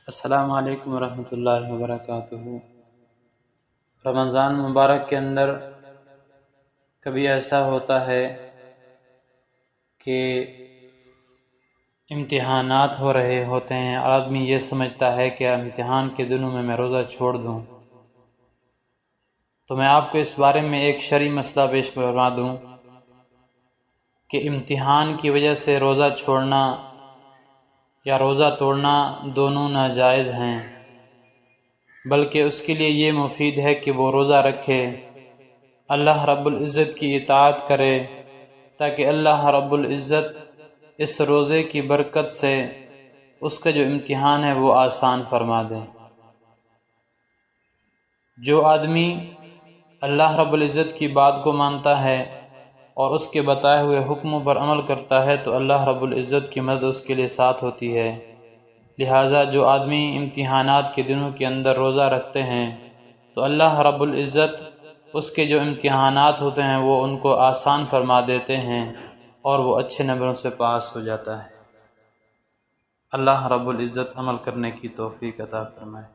السلام علیکم ورحمۃ اللہ وبرکاتہ۔ رمضان مبارک کے اندر کبھی ایسا ہوتا ہے کہ امتحانات ہو رہے ہوتے ہیں اور آدمی یہ سمجھتا ہے کہ امتحان کے دنوں میں روزہ چھوڑ دوں، تو میں آپ کو اس بارے میں ایک شرعی مسئلہ پیش کروا دوں کہ امتحان کی وجہ سے روزہ چھوڑنا یا روزہ توڑنا دونوں ناجائز ہیں، بلکہ اس کے لیے یہ مفید ہے کہ وہ روزہ رکھے، اللہ رب العزت کی اطاعت کرے، تاکہ اللہ رب العزت اس روزے کی برکت سے اس کا جو امتحان ہے وہ آسان فرما دے۔ جو آدمی اللہ رب العزت کی بات کو مانتا ہے اور اس کے بتائے ہوئے حکموں پر عمل کرتا ہے تو اللہ رب العزت کی مدد اس کے لیے ساتھ ہوتی ہے۔ لہٰذا جو آدمی امتحانات کے دنوں کے اندر روزہ رکھتے ہیں تو اللہ رب العزت اس کے جو امتحانات ہوتے ہیں وہ ان کو آسان فرما دیتے ہیں اور وہ اچھے نمبروں سے پاس ہو جاتا ہے۔ اللہ رب العزت عمل کرنے کی توفیق عطا فرمائے۔